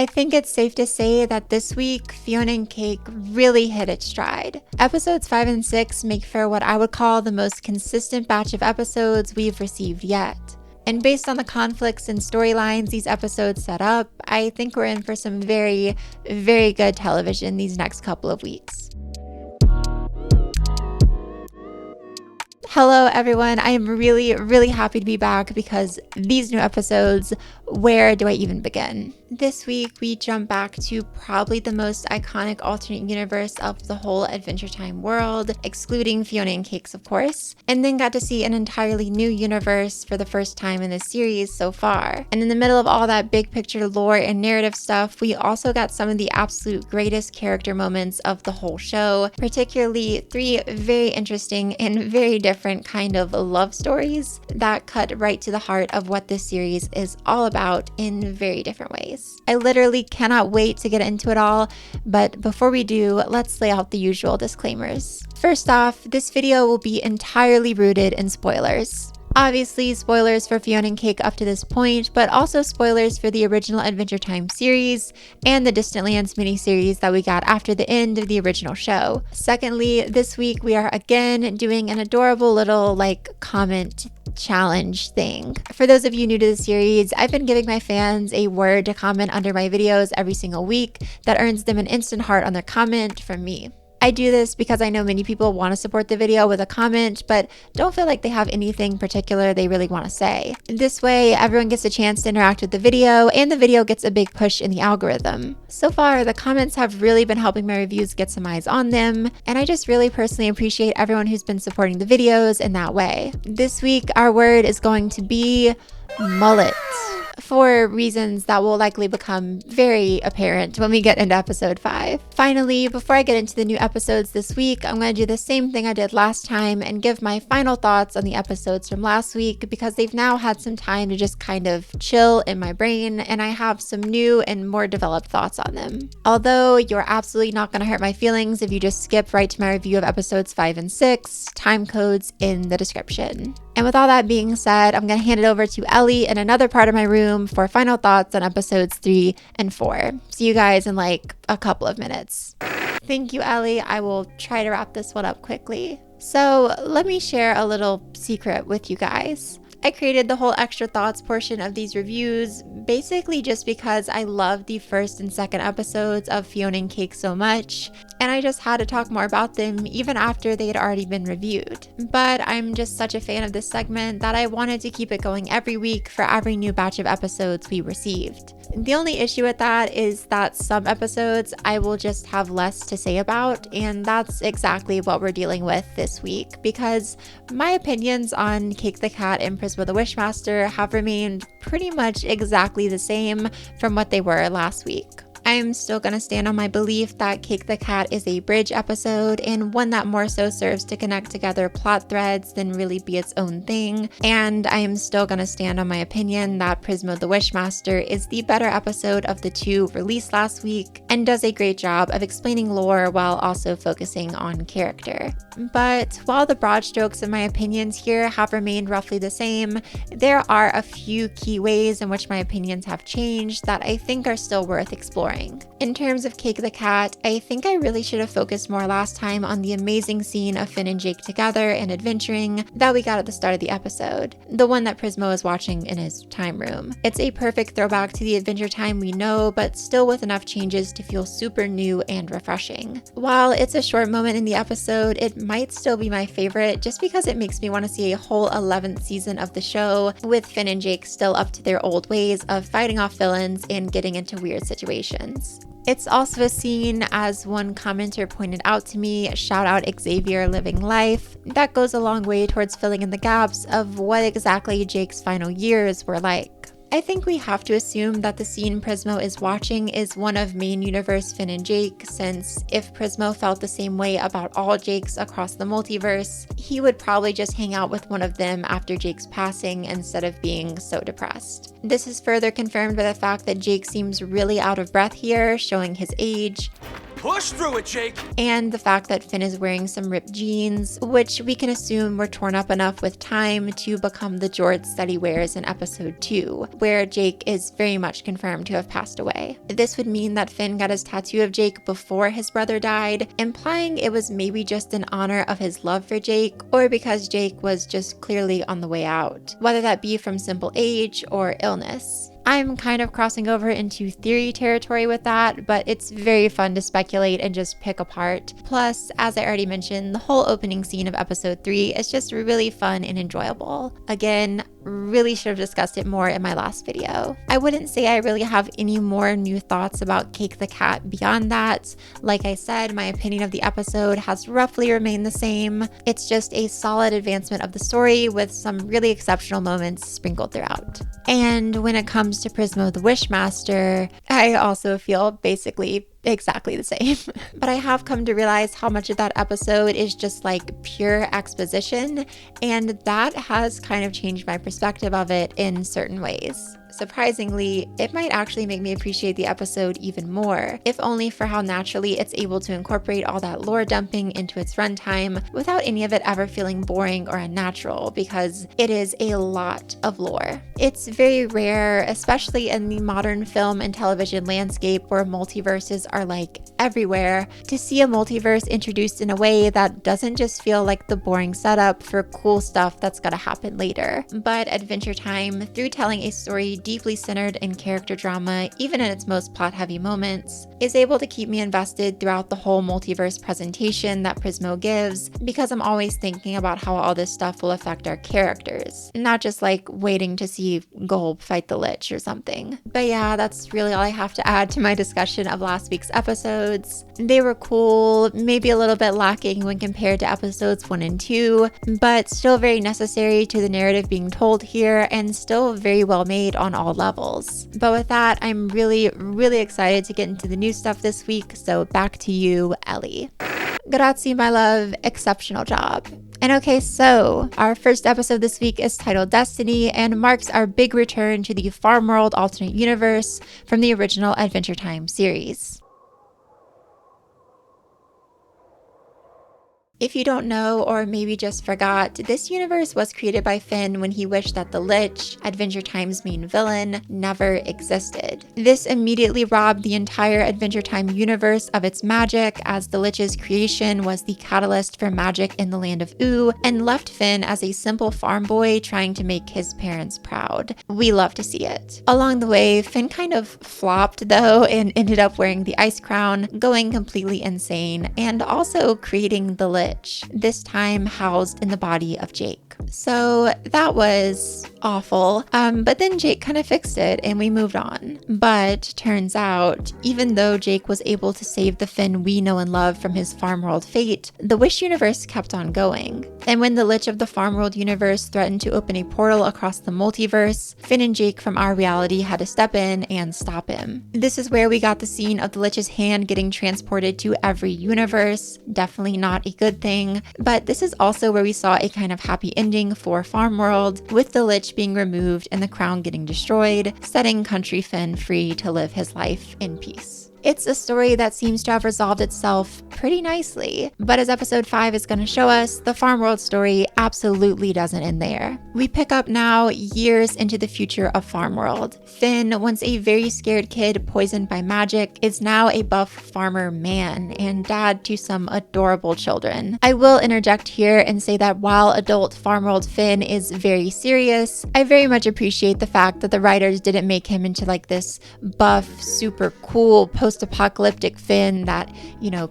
I think it's safe to say that this week, Fionna and Cake really hit its stride. Episodes 5 and 6 make for what I would call the most consistent batch of episodes we've received yet. And based on the conflicts and storylines these episodes set up, I think we're in for some very, very good television these next couple of weeks. Hello everyone, I am really happy to be back because these new episodes, where do I even begin? This week we jump back to probably the most iconic alternate universe of the whole Adventure Time world, excluding Fionna and Cakes of course, and then got to see an entirely new universe for the first time in this series so far. And in the middle of all that big picture lore and narrative stuff, we also got some of the absolute greatest character moments of the whole show, particularly 3 very interesting and very different kind of love stories that cut right to the heart of what this series is all about in very different ways. I literally cannot wait to get into it all, but before we do, let's lay out the usual disclaimers. First off, this video will be entirely rooted in spoilers. Obviously, spoilers for Fionna and Cake up to this point, but also spoilers for the original Adventure Time series and the Distant Lands miniseries that we got after the end of the original show. Secondly, this week we are again doing an adorable little comment challenge thing. For those of you new to the series, I've been giving my fans a word to comment under my videos every single week that earns them an instant heart on their comment from me. I do this because I know many people want to support the video with a comment, but don't feel like they have anything particular they really want to say. This way, everyone gets a chance to interact with the video, and the video gets a big push in the algorithm. So far, the comments have really been helping my reviews get some eyes on them, and I just really personally appreciate everyone who's been supporting the videos in that way. This week, our word is going to be mullet, for reasons that will likely become very apparent when we get into episode 5. Finally, before I get into the new episodes this week, I'm going to do the same thing I did last time and give my final thoughts on the episodes from last week because they've now had some time to just kind of chill in my brain and I have some new and more developed thoughts on them. Although you're absolutely not going to hurt my feelings if you just skip right to my review of episodes 5 and 6, time codes in the description. And with all that being said, I'm going to hand it over to Ellie in another part of my room for final thoughts on episodes 3 and 4. See you guys in a couple of minutes. Thank you, Ellie. I will try to wrap this one up quickly. So let me share a little secret with you guys. I created the whole extra thoughts portion of these reviews basically just because I love the first and second episodes of Fionna and Cake so much, and I just had to talk more about them even after they had already been reviewed. But I'm just such a fan of this segment that I wanted to keep it going every week for every new batch of episodes we received. The only issue with that is that some episodes I will just have less to say about, and that's exactly what we're dealing with this week because my opinions on Cake the Cat and Prisma the Wishmaster have remained pretty much exactly the same from what they were last week. I'm still going to stand on my belief that Cake the Cat is a bridge episode and one that more so serves to connect together plot threads than really be its own thing. And I am still going to stand on my opinion that Prisma the Wishmaster is the better episode of the 2 released last week and does a great job of explaining lore while also focusing on character. But while the broad strokes of my opinions here have remained roughly the same, there are a few key ways in which my opinions have changed that I think are still worth exploring. In terms of Cake the Cat, I think I really should have focused more last time on the amazing scene of Finn and Jake together and adventuring that we got at the start of the episode, the one that Prismo was watching in his time room. It's a perfect throwback to the Adventure Time we know, but still with enough changes to feel super new and refreshing. While it's a short moment in the episode, it might still be my favorite just because it makes me want to see a whole 11th season of the show with Finn and Jake still up to their old ways of fighting off villains and getting into weird situations. It's also a scene, as one commenter pointed out to me, shout out Xavier living life, that goes a long way towards filling in the gaps of what exactly Jake's final years were like. I think we have to assume that the scene Prismo is watching is one of main universe Finn and Jake, since if Prismo felt the same way about all Jakes across the multiverse, he would probably just hang out with one of them after Jake's passing instead of being so depressed. This is further confirmed by the fact that Jake seems really out of breath here, showing his age. Push through it, Jake! And the fact that Finn is wearing some ripped jeans, which we can assume were torn up enough with time to become the jorts that he wears in episode 2, where Jake is very much confirmed to have passed away. This would mean that Finn got his tattoo of Jake before his brother died, implying it was maybe just in honor of his love for Jake, or because Jake was just clearly on the way out, whether that be from simple age or illness. I'm kind of crossing over into theory territory with that, but it's very fun to speculate and just pick apart. Plus, as I already mentioned, the whole opening scene of episode 3 is just really fun and enjoyable. Again, really should have discussed it more in my last video. I wouldn't say I really have any more new thoughts about Cake the Cat beyond that. Like I said, my opinion of the episode has roughly remained the same. It's just a solid advancement of the story with some really exceptional moments sprinkled throughout. And when it comes to Prismo the Wishmaster, I also feel basically exactly the same. But I have come to realize how much of that episode is just like pure exposition, and that has kind of changed my perspective of it in certain ways. Surprisingly, it might actually make me appreciate the episode even more, if only for how naturally it's able to incorporate all that lore dumping into its runtime without any of it ever feeling boring or unnatural, because it is a lot of lore. It's very rare, especially in the modern film and television landscape where multiverses are like everywhere, to see a multiverse introduced in a way that doesn't just feel like the boring setup for cool stuff that's gonna happen later. But Adventure Time, through telling a story deeply centered in character drama, even in its most plot-heavy moments, is able to keep me invested throughout the whole multiverse presentation that Prismo gives, because I'm always thinking about how all this stuff will affect our characters, not just like waiting to see Gulp fight the Lich or something. But yeah, that's really all I have to add to my discussion of last week's episodes. They were cool, maybe a little bit lacking when compared to episodes 1 and 2, but still very necessary to the narrative being told here, and still very well made on all levels. But with that, I'm really excited to get into the new stuff this week, so back to you, Ellie. Grazie, my love. Exceptional job. And okay, so our first episode this week is titled Destiny and marks our big return to the Farmworld alternate universe from the original Adventure Time series. If you don't know, or maybe just forgot, this universe was created by Finn when he wished that the Lich, Adventure Time's main villain, never existed. This immediately robbed the entire Adventure Time universe of its magic, as the Lich's creation was the catalyst for magic in the land of Oo, and left Finn as a simple farm boy trying to make his parents proud. We love to see it. Along the way, Finn kind of flopped though, and ended up wearing the ice crown, going completely insane, and also creating the Lich, this time housed in the body of Jake. So that was awful, but then Jake kind of fixed it and we moved on. But turns out, even though Jake was able to save the Finn we know and love from his Farmworld fate, the Wish universe kept on going. And when the Lich of the Farmworld universe threatened to open a portal across the multiverse, Finn and Jake from our reality had to step in and stop him. This is where we got the scene of the Lich's hand getting transported to every universe. Definitely not a good thing, but this is also where we saw a kind of happy ending for Farmworld, with the Lich being removed and the crown getting destroyed, setting Country Finn free to live his life in peace. It's a story that seems to have resolved itself pretty nicely, but as episode 5 is going to show us, the Farmworld story absolutely doesn't end there. We pick up now years into the future of Farmworld. Finn, once a very scared kid poisoned by magic, is now a buff farmer man and dad to some adorable children. I will interject here and say that while adult Farmworld Finn is very serious, I very much appreciate the fact that the writers didn't make him into like this buff, super cool, post-apocalyptic Finn that,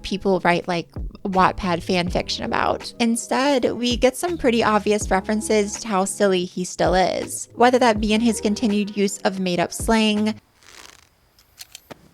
people write like Wattpad fan fiction about. Instead, we get some pretty obvious references to how silly he still is, whether that be in his continued use of made-up slang,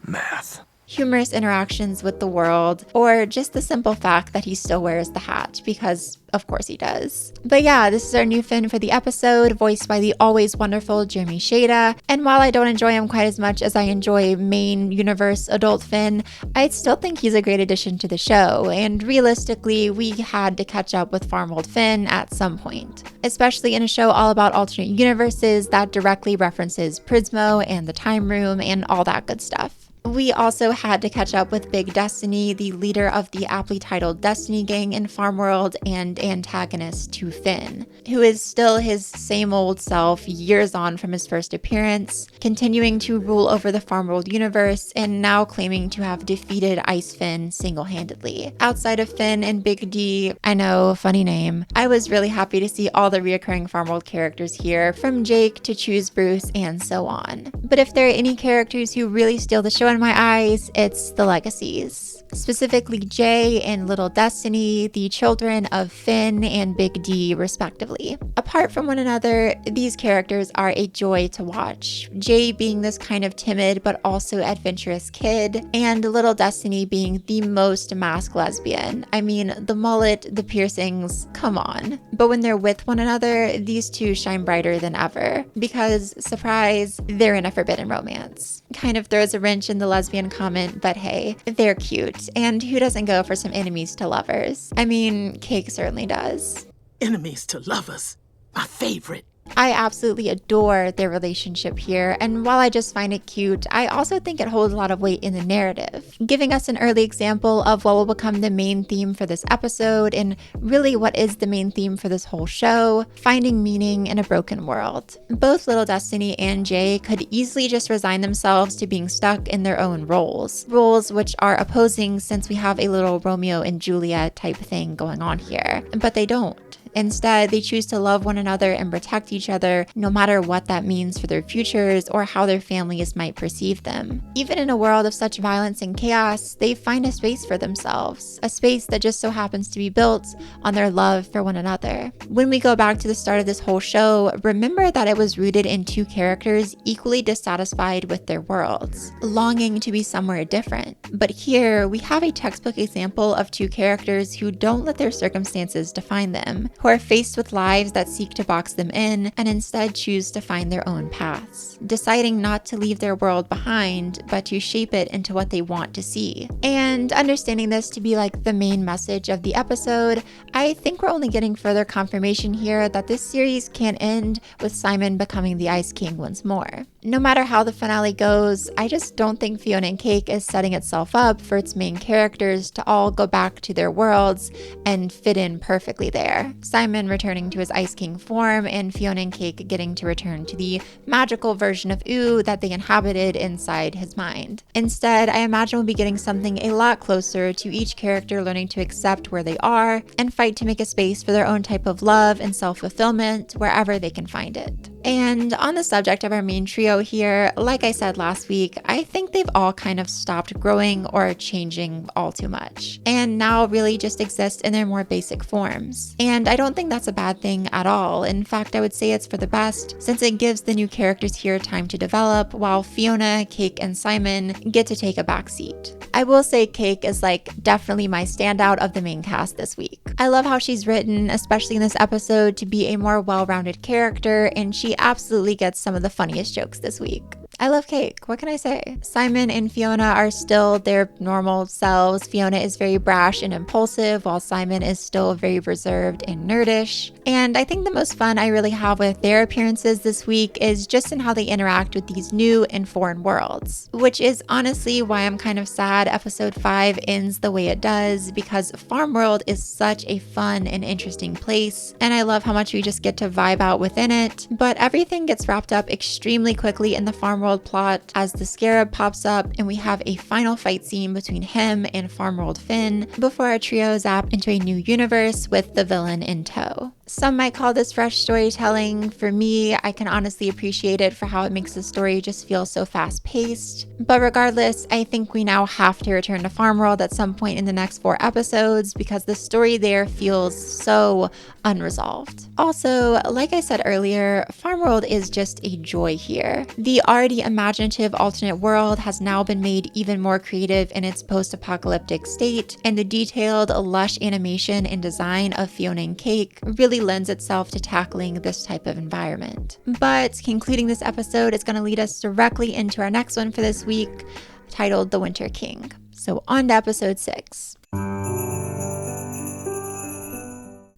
math, humorous interactions with the world, or just the simple fact that he still wears the hat, because of course he does. But yeah, this is our new Finn for the episode, voiced by the always wonderful Jeremy Shada, and while I don't enjoy him quite as much as I enjoy main universe adult Finn, I still think he's a great addition to the show, and realistically, we had to catch up with Farmworld Finn at some point, especially in a show all about alternate universes that directly references Prismo and the Time Room and all that good stuff. We also had to catch up with Big Destiny, the leader of the aptly titled Destiny Gang in Farmworld and antagonist to Finn, who is still his same old self years on from his first appearance, continuing to rule over the Farmworld universe and now claiming to have defeated Ice Finn single-handedly. Outside of Finn and Big D, I know, funny name, I was really happy to see all the reoccurring Farmworld characters here, from Jake to Choose Bruce and so on. But if there are any characters who really steal the show in my eyes, it's the legacies. Specifically Jay and Little Destiny, the children of Finn and Big D respectively. Apart from one another, these characters are a joy to watch. Jay being this kind of timid but also adventurous kid, and Little Destiny being the most masked lesbian. I mean, the mullet, the piercings, come on. But when they're with one another, these two shine brighter than ever. Because, surprise, they're in a forbidden romance. Kind of throws a wrench in the lesbian comment, but hey, they're cute. And who doesn't go for some enemies to lovers? I mean, Cake certainly does. Enemies to lovers, my favorite. I absolutely adore their relationship here, and while I just find it cute, I also think it holds a lot of weight in the narrative, giving us an early example of what will become the main theme for this episode, and really what is the main theme for this whole show: finding meaning in a broken world. Both Little Destiny and Jay could easily just resign themselves to being stuck in their own roles which are opposing since we have a little Romeo and Juliet type thing going on here, but they don't. Instead, they choose to love one another and protect each other, no matter what that means for their futures or how their families might perceive them. Even in a world of such violence and chaos, they find a space for themselves, a space that just so happens to be built on their love for one another. When we go back to the start of this whole show, remember that it was rooted in two characters equally dissatisfied with their worlds, longing to be somewhere different. But here, we have a textbook example of two characters who don't let their circumstances define them, who are faced with lives that seek to box them in and instead choose to find their own paths, deciding not to leave their world behind, but to shape it into what they want to see. And understanding this to be like the main message of the episode, I think we're only getting further confirmation here that this series can end with Simon becoming the Ice King once more. No matter how the finale goes, I just don't think Fionna and Cake is setting itself up for its main characters to all go back to their worlds and fit in perfectly there. Simon returning to his Ice King form, and Fionna and Cake getting to return to the magical version of Ooh that they inhabited inside his mind. Instead, I imagine we'll be getting something a lot closer to each character learning to accept where they are and fight to make a space for their own type of love and self-fulfillment wherever they can find it. And on the subject of our main trio here, like I said last week, I think they've all kind of stopped growing or changing all too much, and now really just exist in their more basic forms. And I don't think that's a bad thing at all. In fact, I would say it's for the best, since it gives the new characters here time to develop, while Fionna, Cake, and Simon get to take a backseat. I will say Cake is like definitely my standout of the main cast this week. I love how she's written, especially in this episode, to be a more well-rounded character, and she absolutely gets some of the funniest jokes this week. I love Cake, what can I say? Simon and Fionna are still their normal selves. Fionna is very brash and impulsive, while Simon is still very reserved and nerdish. And I think the most fun I really have with their appearances this week is just in how they interact with these new and foreign worlds, which is honestly why I'm kind of sad episode 5 ends the way it does, because Farmworld is such a fun and interesting place, and I love how much we just get to vibe out within it, but everything gets wrapped up extremely quickly in the Farmworld plot as the Scarab pops up and we have a final fight scene between him and Farmworld Finn before our trio zap into a new universe with the villain in tow. Some might call this fresh storytelling. For me, I can honestly appreciate it for how it makes the story just feel so fast-paced. But regardless, I think we now have to return to Farmworld at some point in the next 4 episodes because the story there feels so unresolved. Also, like I said earlier, Farmworld is just a joy here. The already imaginative alternate world has now been made even more creative in its post-apocalyptic state, and the detailed, lush animation and design of Fionna and Cake really lends itself to tackling this type of environment. But concluding this episode is going to lead us directly into our next one for this week, titled The Winter King. So on to episode 6.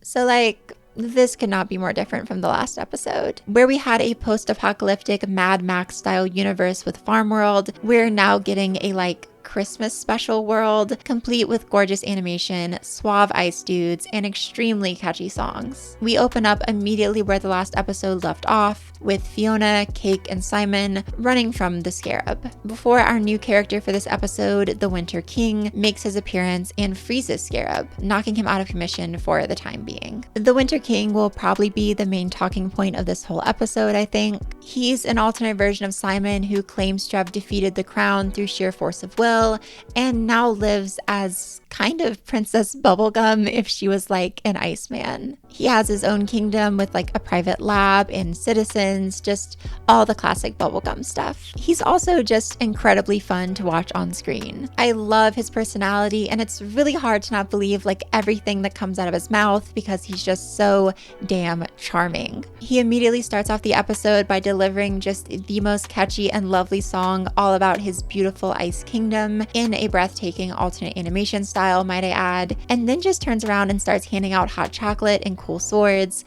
So This could not be more different from the last episode, where we had a post-apocalyptic Mad Max style universe with Farmworld. We're now getting a Christmas special world, complete with gorgeous animation, suave ice dudes, and extremely catchy songs. We open up immediately where the last episode left off, with Fionna, Cake, and Simon running from the Scarab, before our new character for this episode, the Winter King, makes his appearance and freezes Scarab, knocking him out of commission for the time being. The Winter King will probably be the main talking point of this whole episode, I think. He's an alternate version of Simon who claims to have defeated the crown through sheer force of will, and now lives as kind of Princess Bubblegum if she was an Iceman. He has his own kingdom with a private lab and citizens, just all the classic Bubblegum stuff. He's also just incredibly fun to watch on screen. I love his personality, and it's really hard to not believe everything that comes out of his mouth because he's just so damn charming. He immediately starts off the episode by delivering just the most catchy and lovely song all about his beautiful ice kingdom in a breathtaking alternate animation style, might I add, and then just turns around and starts handing out hot chocolate and cool swords.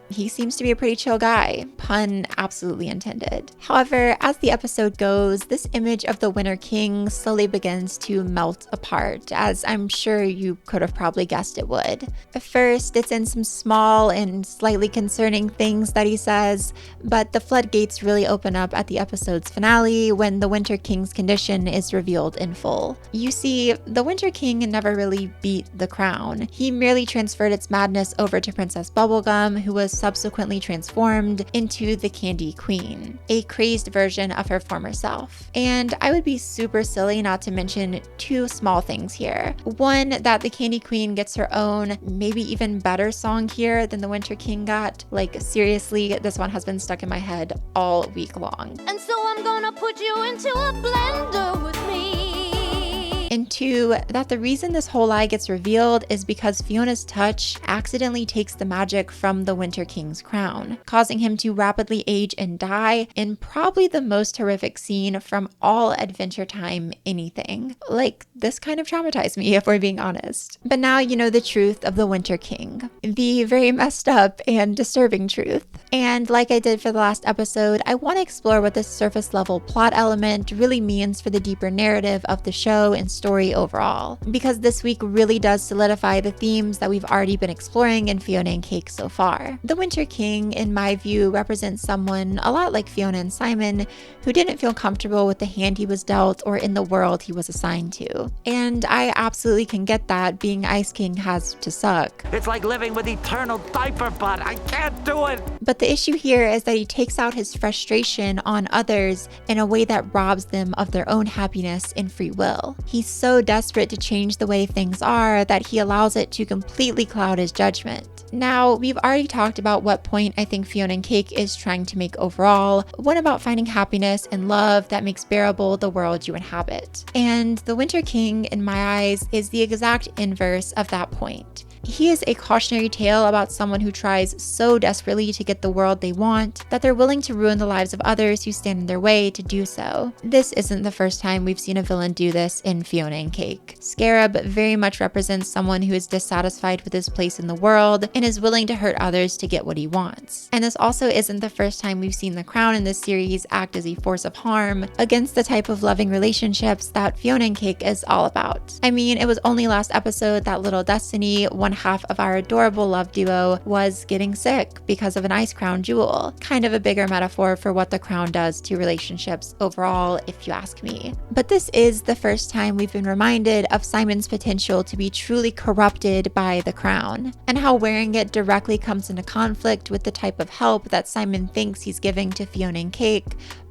He seems to be a pretty chill guy. Pun absolutely intended. However, as the episode goes, this image of the Winter King slowly begins to melt apart, as I'm sure you could have probably guessed it would. At first, it's in some small and slightly concerning things that he says, but the floodgates really open up at the episode's finale when the Winter King's condition is revealed in full. You see, the Winter King never really beat the crown. He merely transferred its madness over to Princess Bubblegum, who was subsequently transformed into the Candy Queen, a crazed version of her former self. And I would be super silly not to mention two small things here. One, that the Candy Queen gets her own, maybe even better song here than the Winter King got. Seriously, this one has been stuck in my head all week long. And so I'm gonna put you into a blender with me. And two, that the reason this whole lie gets revealed is because Fiona's touch accidentally takes the magic from the Winter King's crown, causing him to rapidly age and die in probably the most horrific scene from all Adventure Time anything. This kind of traumatized me, if we're being honest. But now you know the truth of the Winter King. The very messed up and disturbing truth. And like I did for the last episode, I want to explore what this surface level plot element really means for the deeper narrative of the show and story overall, because this week really does solidify the themes that we've already been exploring in Fionna and Cake so far. The Winter King, in my view, represents someone a lot like Fionna and Simon, who didn't feel comfortable with the hand he was dealt or in the world he was assigned to. And I absolutely can get that. Being Ice King has to suck. It's like living with eternal diaper butt. I can't do it. But the issue here is that he takes out his frustration on others in a way that robs them of their own happiness and free will. He's so desperate to change the way things are that he allows it to completely cloud his judgment. Now, we've already talked about what point I think Fionna and Cake is trying to make overall, one about finding happiness and love that makes bearable the world you inhabit. And the Winter King, in my eyes, is the exact inverse of that point. He is a cautionary tale about someone who tries so desperately to get the world they want that they're willing to ruin the lives of others who stand in their way to do so. This isn't the first time we've seen a villain do this in Fionna and Cake. Scarab very much represents someone who is dissatisfied with his place in the world and is willing to hurt others to get what he wants. And this also isn't the first time we've seen the crown in this series act as a force of harm against the type of loving relationships that Fionna and Cake is all about. I mean, it was only last episode that little Destiny, one half of our adorable love duo, was getting sick because of an ice crown jewel. Kind of a bigger metaphor for what the crown does to relationships overall, if you ask me. But this is the first time we've been reminded of Simon's potential to be truly corrupted by the crown, and how wearing it directly comes into conflict with the type of help that Simon thinks he's giving to Fionna and Cake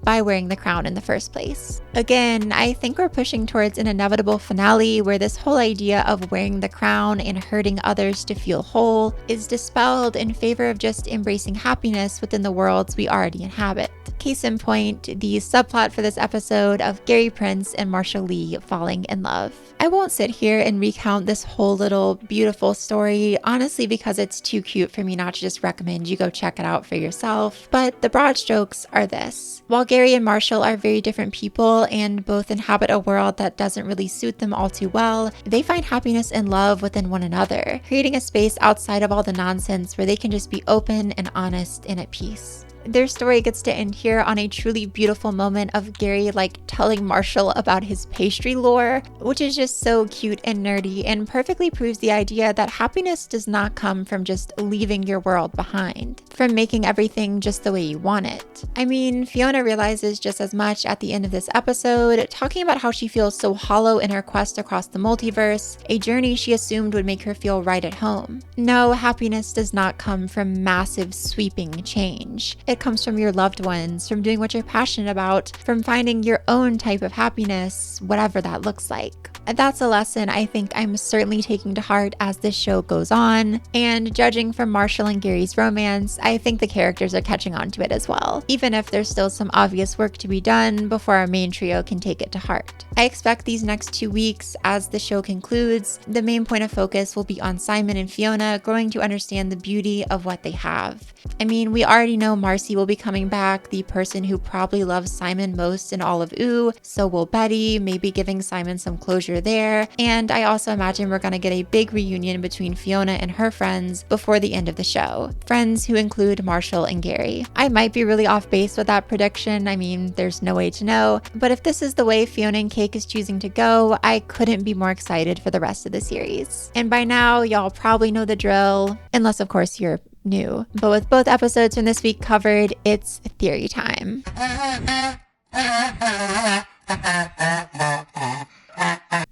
by wearing the crown in the first place. Again, I think we're pushing towards an inevitable finale where this whole idea of wearing the crown and hurting others to feel whole is dispelled in favor of just embracing happiness within the worlds we already inhabit. Case in point, the subplot for this episode of Gary Prince and Marsha Lee falling in love. I won't sit here and recount this whole little beautiful story, honestly, because it's too cute for me not to just recommend you go check it out for yourself. But the broad strokes are this. While Gary and Marshall are very different people and both inhabit a world that doesn't really suit them all too well, they find happiness and love within one another, creating a space outside of all the nonsense where they can just be open and honest and at peace. Their story gets to end here on a truly beautiful moment of Gary telling Marshall about his pastry lore, which is just so cute and nerdy and perfectly proves the idea that happiness does not come from just leaving your world behind, from making everything just the way you want it. I mean, Fionna realizes just as much at the end of this episode, talking about how she feels so hollow in her quest across the multiverse, a journey she assumed would make her feel right at home. No, happiness does not come from massive sweeping change. It comes from your loved ones, from doing what you're passionate about, from finding your own type of happiness, whatever that looks like. And that's a lesson I think I'm certainly taking to heart as this show goes on, and judging from Marshall and Gary's romance, I think the characters are catching on to it as well, even if there's still some obvious work to be done before our main trio can take it to heart. I expect these next 2 weeks, as the show concludes, the main point of focus will be on Simon and Fionna growing to understand the beauty of what they have. I mean, we already know Marcy will be coming back, the person who probably loves Simon most in all of OO, so will Betty, maybe giving Simon some closure there, and I also imagine we're going to get a big reunion between Fionna and her friends before the end of the show, friends who include Marshall and Gary. I might be really off base with that prediction, I mean, there's no way to know, but if this is the way Fionna and Cake is choosing to go, I couldn't be more excited for the rest of the series. And by now, y'all probably know the drill, unless of course you're new. But with both episodes from this week covered, it's theory time.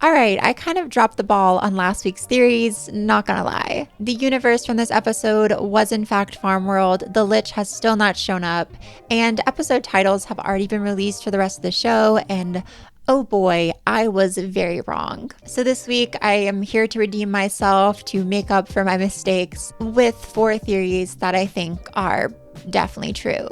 Alright, I kind of dropped the ball on last week's theories, not gonna lie. The universe from this episode was in fact Farmworld, the Lich has still not shown up, and episode titles have already been released for the rest of the show, and oh boy, I was very wrong. So this week, I am here to redeem myself, to make up for my mistakes with 4 theories that I think are definitely true.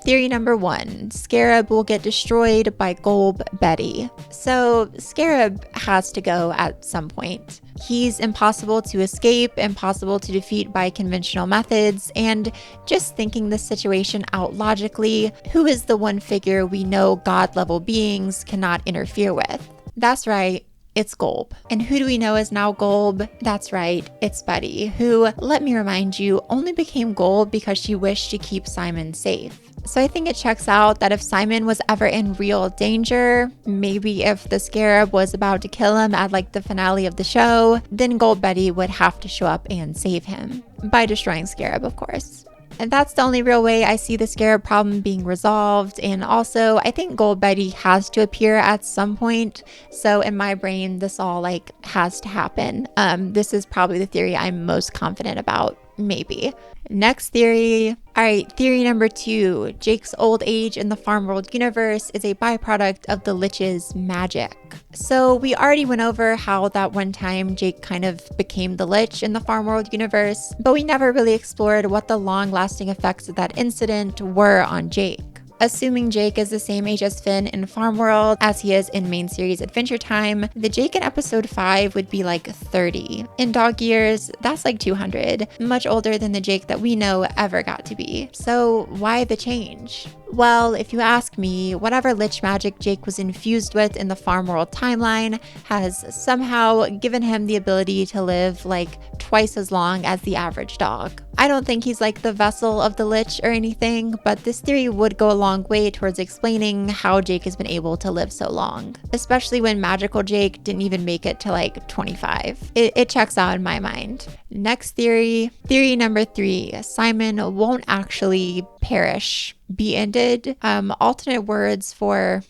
Theory number 1, Scarab will get destroyed by Golb Betty. So Scarab has to go at some point. He's impossible to escape, impossible to defeat by conventional methods, and just thinking this situation out logically, who is the one figure we know God-level beings cannot interfere with? That's right. It's Golb. And who do we know is now Golb? That's right, it's Betty, who, let me remind you, only became Golb because she wished to keep Simon safe. So I think it checks out that if Simon was ever in real danger, maybe if the Scarab was about to kill him at the finale of the show, then Golb Betty would have to show up and save him. By destroying Scarab, of course. And that's the only real way I see the Scarab problem being resolved. And also, I think Golb Betty has to appear at some point. So in my brain, this all has to happen. This is probably the theory I'm most confident about. Maybe. Next theory. All right, theory number 2. Jake's old age in the Farmworld universe is a byproduct of the Lich's magic. So we already went over how that one time Jake kind of became the Lich in the Farmworld universe, but we never really explored what the long-lasting effects of that incident were on Jake. Assuming Jake is the same age as Finn in Farmworld as he is in main series Adventure Time, the Jake in episode 5 would be 30. In dog years, that's 200, much older than the Jake that we know ever got to be. So why the change? Well, if you ask me, whatever Lich magic Jake was infused with in the Farmworld timeline has somehow given him the ability to live twice as long as the average dog. I don't think he's the vessel of the Lich or anything, but this theory would go a long way towards explaining how Jake has been able to live so long, especially when magical Jake didn't even make it to 25. It checks out in my mind. Next theory, theory number 3, Simon won't actually perish, be ended. Alternate words for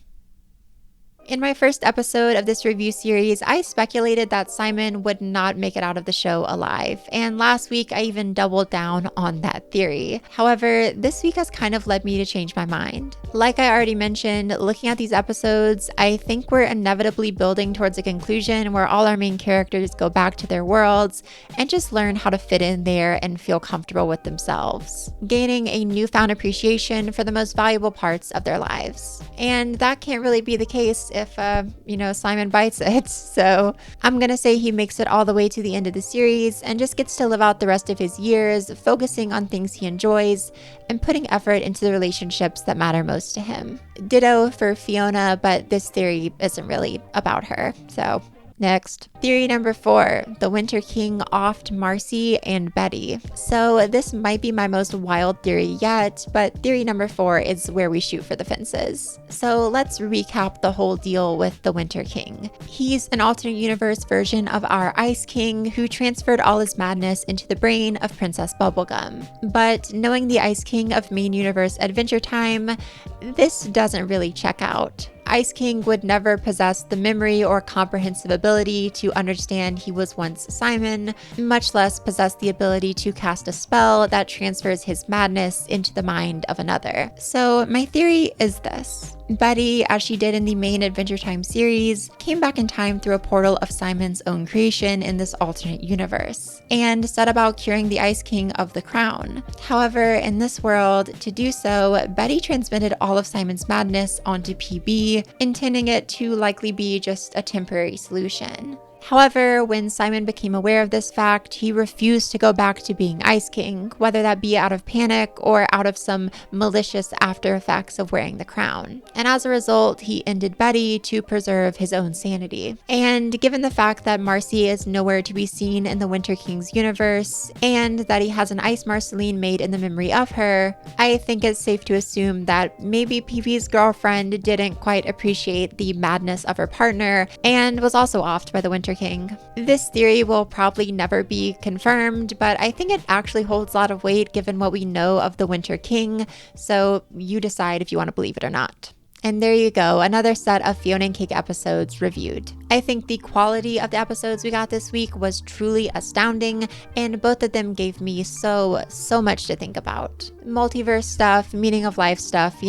In my first episode of this review series, I speculated that Simon would not make it out of the show alive, and last week I even doubled down on that theory. However, this week has kind of led me to change my mind. Like I already mentioned, looking at these episodes, I think we're inevitably building towards a conclusion where all our main characters go back to their worlds and just learn how to fit in there and feel comfortable with themselves, gaining a newfound appreciation for the most valuable parts of their lives. And that can't really be the case if Simon bites it. So I'm gonna say he makes it all the way to the end of the series and just gets to live out the rest of his years, focusing on things he enjoys and putting effort into the relationships that matter most to him. Ditto for Fiona, but this theory isn't really about her. So next. Theory number 4, the Winter King offed Marcy and Betty. So this might be my most wild theory yet, but theory number 4 is where we shoot for the fences. So let's recap the whole deal with the Winter King. He's an alternate universe version of our Ice King who transferred all his madness into the brain of Princess Bubblegum. But knowing the Ice King of main universe Adventure Time, this doesn't really check out. Ice King would never possess the memory or comprehensive ability to understand he was once Simon, much less possess the ability to cast a spell that transfers his madness into the mind of another. So my theory is this. Betty, as she did in the main Adventure Time series, came back in time through a portal of Simon's own creation in this alternate universe, and set about curing the Ice King of the crown. However, in this world, to do so, Betty transmitted all of Simon's madness onto PB, intending it to likely be just a temporary solution. However, when Simon became aware of this fact, he refused to go back to being Ice King, whether that be out of panic or out of some malicious after effects of wearing the crown. And as a result, he ended Betty to preserve his own sanity. And given the fact that Marcy is nowhere to be seen in the Winter King's universe, and that he has an Ice Marceline made in the memory of her, I think it's safe to assume that maybe PB's girlfriend didn't quite appreciate the madness of her partner and was also offed by the Winter King. This theory will probably never be confirmed, but I think it actually holds a lot of weight given what we know of the Winter King, so you decide if you want to believe it or not. And there you go, another set of Fionna and Cake episodes reviewed. I think the quality of the episodes we got this week was truly astounding, and both of them gave me so much to think about. Multiverse stuff, meaning of life stuff,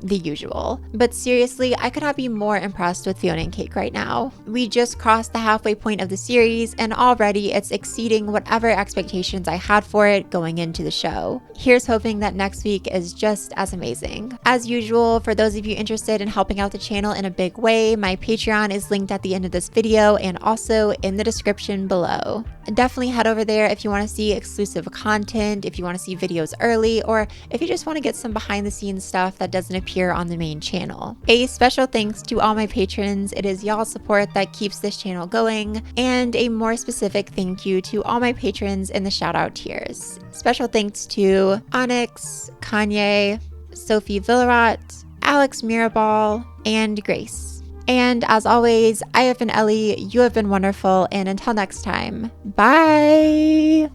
the usual. But seriously, I could not be more impressed with Fionna and Cake right now. We just crossed the halfway point of the series, and already it's exceeding whatever expectations I had for it going into the show. Here's hoping that next week is just as amazing. As usual, for those of you interested in helping out the channel in a big way, my Patreon is linked at the end of this video and also in the description below. Definitely head over there if you want to see exclusive content, if you want to see videos early, or if you just want to get some behind the scenes stuff that doesn't appear on the main channel. A special thanks to all my patrons. It is y'all's support that keeps this channel going, and a more specific thank you to all my patrons in the shout out tiers. Special thanks to Onyx, Kanye, Sophie Villarot, Alex Mirabal, and Grace. And as always, I have been Ellie, you have been wonderful, and until next time, bye!